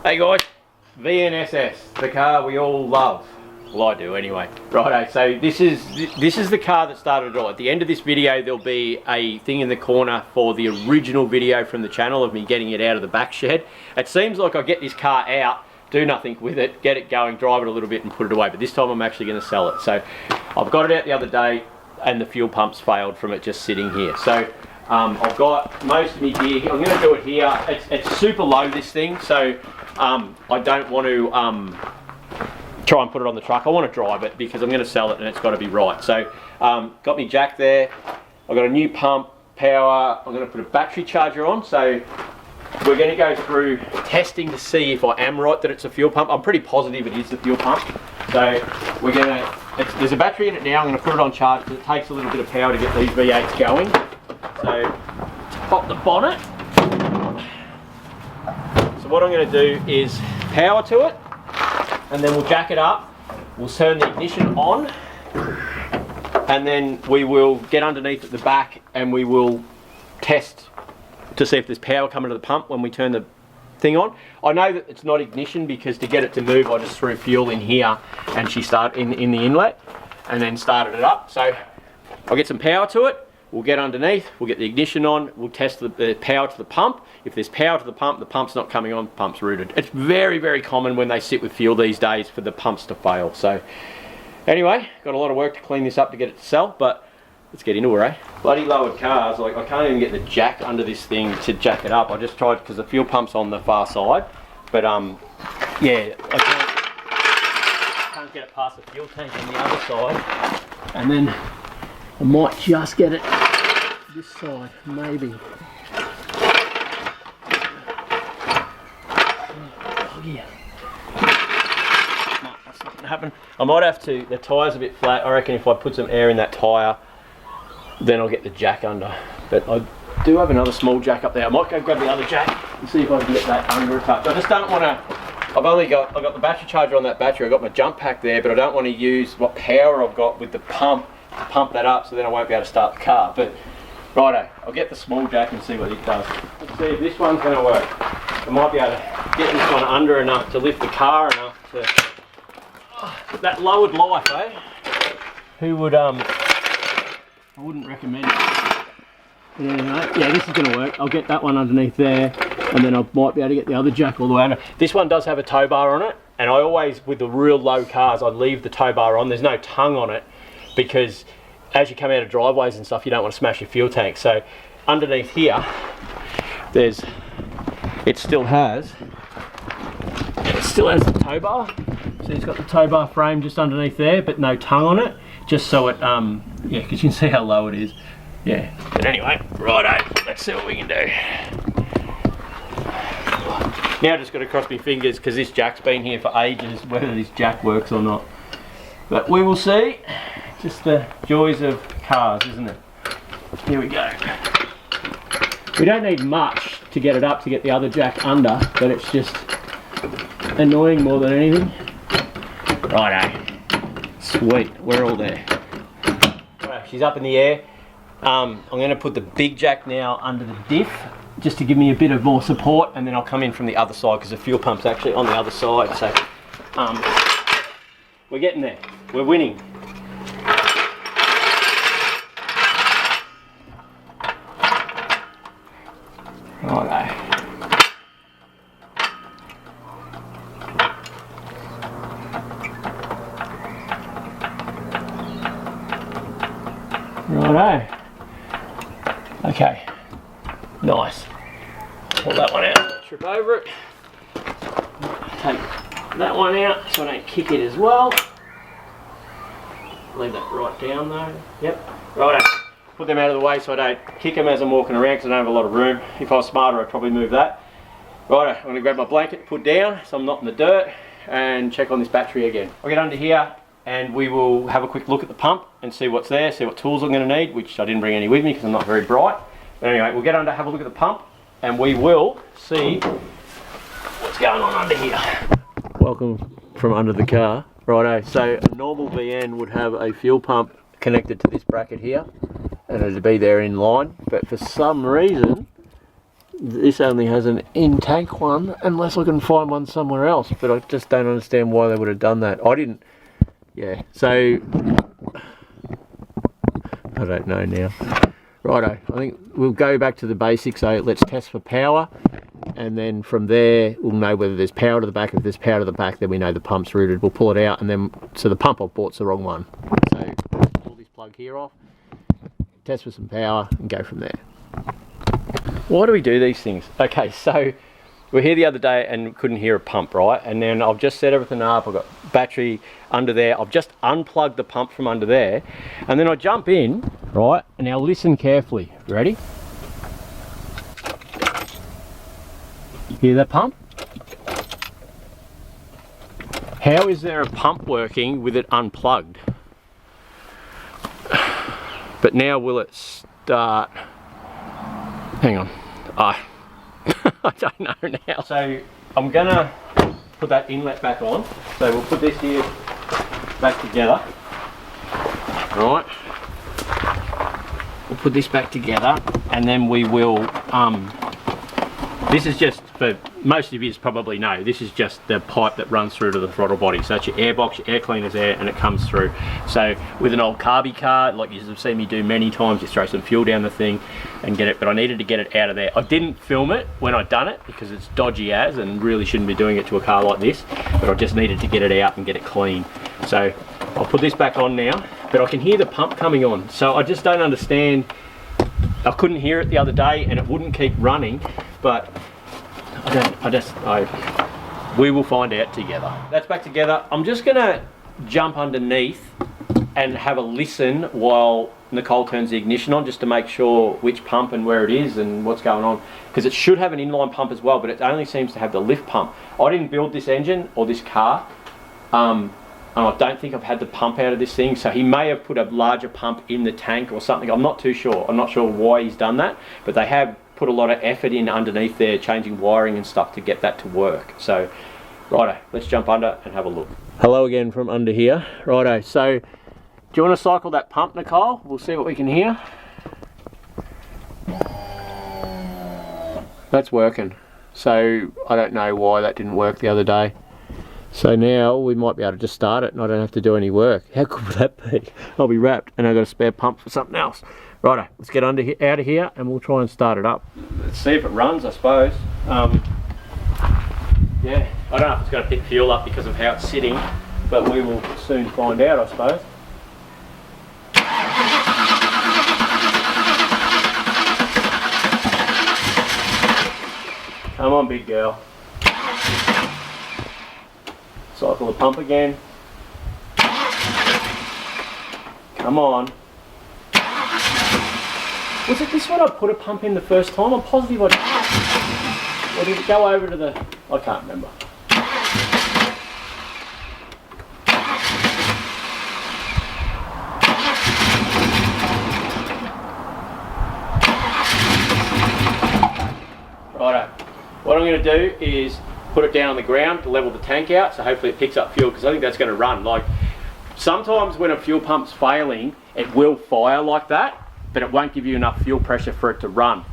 Hey guys, VNSS, the car we all love. Well, I do anyway. Righto, so this is the car that started it all. At the end of this video, there'll be a thing in the corner for the original video from the channel of me getting it out of the back shed. It seems like I get this car out, do nothing with it, get it going, drive it a little bit and put it away. But this time I'm actually going to sell it. So I've got it out the other day and the fuel pumps failed from it just sitting here. So I've got most of me gear here. I'm going to do it here. It's super low, this thing, so I don't want to try and put it on the truck. I want to drive it because I'm going to sell it and it's got to be right. So got me jack there. I've got a new pump, power. I'm going to put a battery charger on. So we're going to go through testing to see if I am right that it's a fuel pump. I'm pretty positive it is the fuel pump. So we're going to, there's a battery in it now. I'm going to put it on charge because it takes a little bit of power to get these V8s going. So pop the bonnet. So what I'm going to do is power to it, and then we'll jack it up. We'll turn the ignition on, and then we will get underneath at the back and we will test to see if there's power coming to the pump when we turn the thing on. I know that it's not ignition because to get it to move I just threw fuel in here and she started in the inlet and then started it up. So I'll get some power to it. We'll get underneath, we'll get the ignition on, we'll test the power to the pump. If there's power to the pump's not coming on, the pump's rooted. It's very, very common when they sit with fuel these days for the pumps to fail. So anyway, got a lot of work to clean this up to get it to sell, but let's get into it, eh? Bloody lowered cars, like I can't even get the jack under this thing to jack it up. I just tried because the fuel pump's on the far side, but yeah, I can't get it past the fuel tank on the other side. And then I might just get it this side, maybe. Oh yeah. No, that's not gonna happen. I might have to, the tyre's a bit flat. I reckon if I put some air in that tyre, then I'll get the jack under. But I do have another small jack up there. I might go grab the other jack and see if I can get that under a touch. I just don't want to, I've got the battery charger on that battery. I've got my jump pack there, but I don't want to use what power I've got with the pump to pump that up, so then I won't be able to start the car. But righto, I'll get the small jack and see what it does. Let's see if this one's going to work. I might be able to get this one under enough to lift the car enough to... that lowered life, eh? Who would, I wouldn't recommend it. But anyway, yeah, this is going to work. I'll get that one underneath there, and then I might be able to get the other jack all the way under. This one does have a tow bar on it, and I always, with the real low cars, I leave the tow bar on. There's no tongue on it, because as you come out of driveways and stuff, you don't want to smash your fuel tank. So underneath here, it still has the tow bar. So it's got the tow bar frame just underneath there, but no tongue on it, just so it, yeah, because you can see how low it is. Yeah, but anyway, righto, let's see what we can do. Now I've just got to cross my fingers because this jack's been here for ages, whether this jack works or not. But we will see. Just the joys of cars, isn't it? Here we go. We don't need much to get it up to get the other jack under, but it's just annoying more than anything. Righto. Sweet, we're all there. Right, she's up in the air. I'm going to put the big jack now under the diff, just to give me a bit of more support, and then I'll come in from the other side because the fuel pump's actually on the other side. So we're getting there. We're winning. Righto. Righto. Okay. Nice. Pull that one out. Trip over it. Take that one out so I don't kick it as well. Leave that right down though. Yep. Righto. Put them out of the way so I don't kick them as I'm walking around because I don't have a lot of room. If I was smarter, I'd probably move that. Righto, I'm going to grab my blanket, put down so I'm not in the dirt, and check on this battery again. I'll get under here and we will have a quick look at the pump and see what's there, see what tools I'm going to need, which I didn't bring any with me because I'm not very bright. But anyway, we'll get under, have a look at the pump, and we will see what's going on under here. Welcome from under the car. Righto, so a normal VN would have a fuel pump connected to this bracket here, and it'd be there in line, but for some reason this only has an in-tank one, unless I can find one somewhere else, but I just don't understand why they would have done that. I didn't, yeah, so I don't know now. Righto, I think we'll go back to the basics. So let's test for power, and then from there we'll know whether there's power to the back. If there's power to the back, then we know the pump's routed. We'll pull it out, and then, so the pump I've bought's the wrong one. So pull this plug here off, test for some power, and go from there. Why do we do these things? Okay, so we were here the other day and couldn't hear a pump, right? And then I've just set everything up. I've got battery under there. I've just unplugged the pump from under there. And then I jump in, right? And now listen carefully. Ready? Hear that pump? How is there a pump working with it unplugged? But now will it start? Hang on. I don't know now. So I'm gonna put that inlet back on. So we'll put this here back together. Right. We'll put this back together, and then we will, this is just, for most of you probably know, this is just the pipe that runs through to the throttle body. So that's your air box, your air cleaner's there, and it comes through. So with an old carby car, like you've seen me do many times, just throw some fuel down the thing and get it, but I needed to get it out of there. I didn't film it when I done it because it's dodgy as, and really shouldn't be doing it to a car like this, but I just needed to get it out and get it clean. So I'll put this back on now, but I can hear the pump coming on. So I just don't understand. I couldn't hear it the other day and it wouldn't keep running, but we will find out together. That's back together. I'm just gonna jump underneath and have a listen while Nicole turns the ignition on, just to make sure which pump and where it is and what's going on, because it should have an inline pump as well, but it only seems to have the lift pump. I didn't build this engine or this car, and I don't think I've had the pump out of this thing, so he may have put a larger pump in the tank or something. I'm not too sure. I'm not sure why he's done that, but they have put a lot of effort in underneath there, changing wiring and stuff to get that to work. So righto, let's jump under and have a look. Hello again from under here. Righto, so do you want to cycle that pump, Nicole? We'll see what we can hear. That's working. So I don't know why that didn't work the other day. So now we might be able to just start it and I don't have to do any work. How cool would that be? I'll be wrapped and I've got a spare pump for something else. Righto, let's get out of here and we'll try and start it up. Let's see if it runs, I suppose. Yeah, I don't know if it's going to pick fuel up because of how it's sitting, but we will soon find out, I suppose. Come on, big girl. Cycle the pump again. Come on. Was it this one I put a pump in the first time? I'm positive I did. Or did it go over to the... I can't remember. Righto. What I'm going to do is put it down on the ground to level the tank out, so hopefully it picks up fuel, because I think that's going to run. Like, sometimes when a fuel pump's failing, it will fire like that, but it won't give you enough fuel pressure for it to run.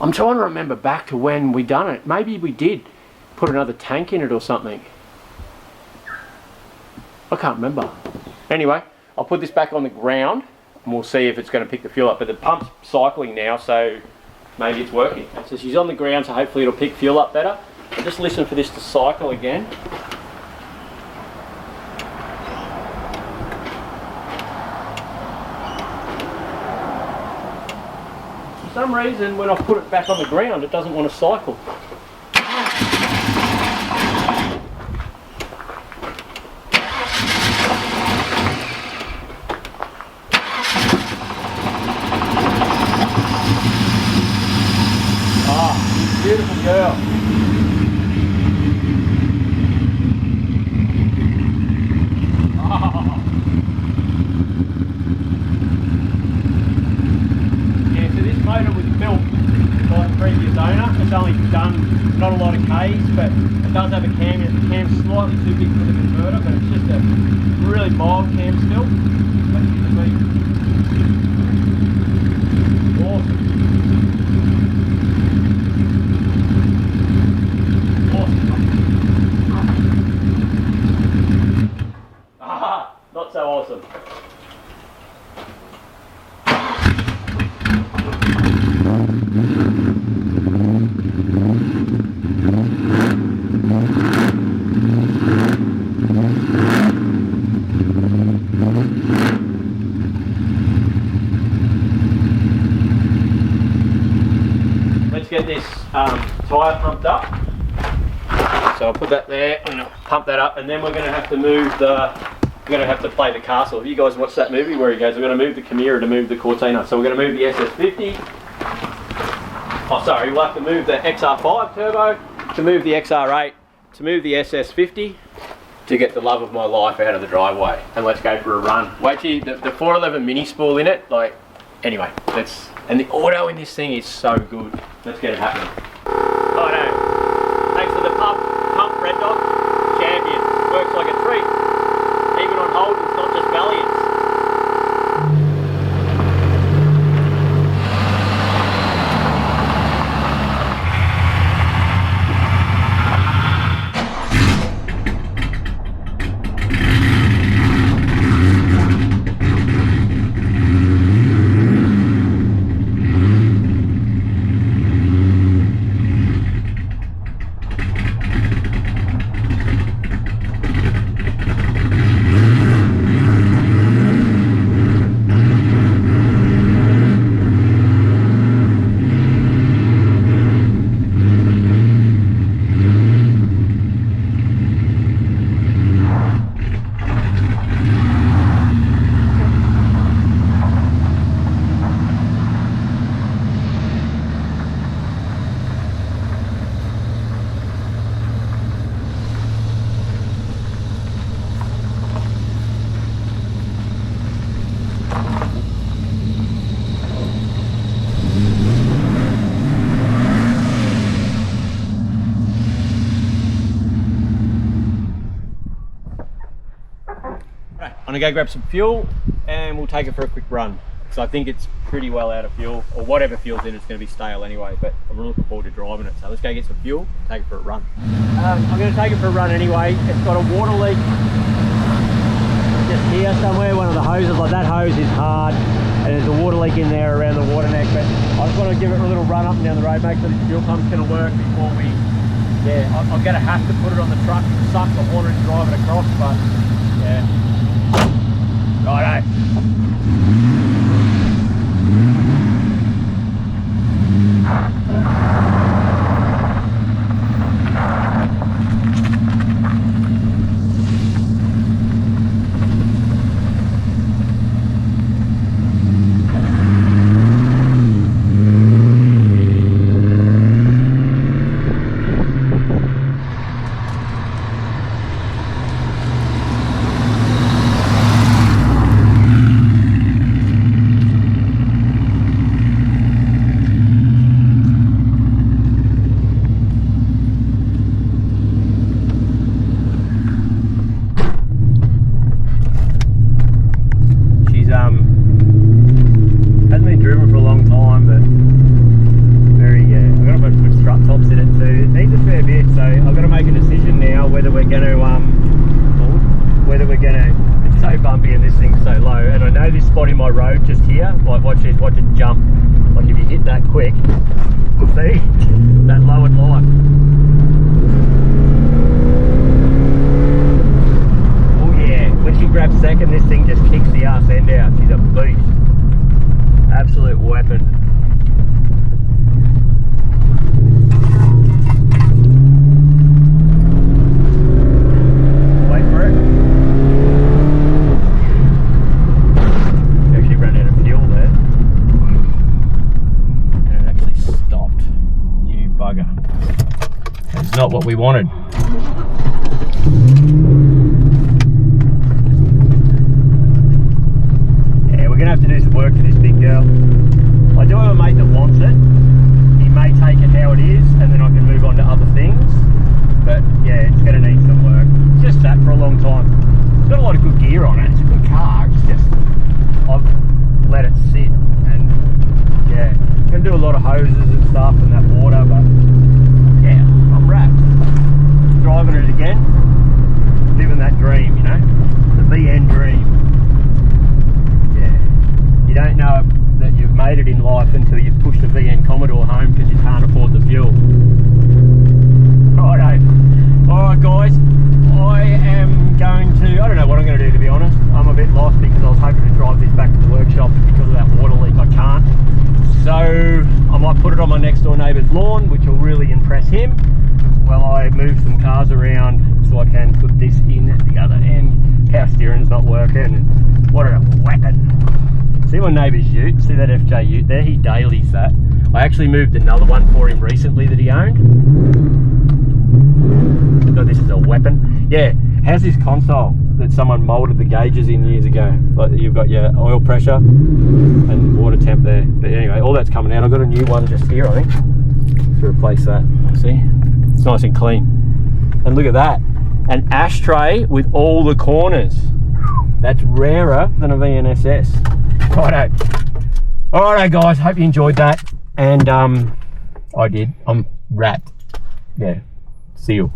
I'm trying to remember back to when we done it. Maybe we did put another tank in it or something. I can't remember. Anyway, I'll put this back on the ground and we'll see if it's going to pick the fuel up. But the pump's cycling now, so maybe it's working. So she's on the ground, so hopefully it'll pick fuel up better. I'll just listen for this to cycle again. For some reason, when I put it back on the ground, it doesn't want to cycle. Ah, beautiful girl. It's only done not a lot of Ks, but it does have a cam. The cam's slightly too big for the converter, but it's just a really mild cam still. Awesome. tyre pumped up. So I'll put that there, I'm going to pump that up, and then we're going to have to move the, we're going to have to play the castle. Have you guys watched that movie where he goes, we're going to move the Chimera to move the Cortina. So we're going to move the SS50. Oh sorry, we'll have to move the XR5 turbo, to move the XR8, to move the SS50, to get the love of my life out of the driveway. And let's go for a run. Wait till the 411 mini spool in it, like, anyway, let's, and the auto in this thing is so good. Let's get it happening. Oh no, thanks to the pump Red Dog, champion, works like a treat. Even on Holden, it's not just Valiants. I'm gonna go grab some fuel and we'll take it for a quick run. So I think it's pretty well out of fuel, or whatever fuel's in it's gonna be stale anyway, but I'm really looking forward to driving it. So let's go get some fuel, take it for a run. I'm gonna take it for a run anyway. It's got a water leak just here somewhere, one of the hoses, like that hose is hard, and there's a water leak in there around the water neck, but I just want to give it a little run up and down the road, make sure the fuel pump's gonna work before we, yeah, I'm gonna have to put it on the truck, suck the water and drive it across, but yeah. Righto. Spot in my road just here, like watch this, watch it jump. Like if you hit that quick, see, that lowered light. Oh yeah, when she grabs second, this thing just kicks the arse end out. She's a beast, absolute weapon. Wait for it. Not what we wanted. Yeah, we're gonna have to do some work to this big girl. I do have a mate that wants it. He may take it how it is and then I can move on to other things. But yeah, it's gonna need some work. It's just sat for a long time. It's got a lot of good gear on it. It's a good car. It's just, I've let it sit and yeah, gonna do a lot of hoses and stuff and that water, but yeah, I'm wrapped. Driving it again, living that dream, you know, the VN dream. Yeah, you don't know that you've made it in life until you've pushed a VN Commodore home because you can't afford the fuel. Righto. Alright guys, I am going to, I don't know what I'm going to do to be honest. I'm a bit lost because I was hoping to drive this back to the workshop, but because of that water leak I can't. So I might put it it on my next door neighbour's lawn, which will really impress him. Well, I moved some cars around so I can put this in at the other end. Power steering's not working. What a weapon. See my neighbour's ute? See that FJ ute there? He dailies that. I actually moved another one for him recently that he owned. So this is a weapon. Yeah, how's this console that someone moulded the gauges in years ago? Like you've got your oil pressure and water temp there. But anyway, all that's coming out. I've got a new one just here, I think, to replace that. See? It's nice and clean. And look at that. An ashtray with all the corners. That's rarer than a VNSS. Righto. Alright guys, hope you enjoyed that. And I did. I'm wrapped. Yeah. See you.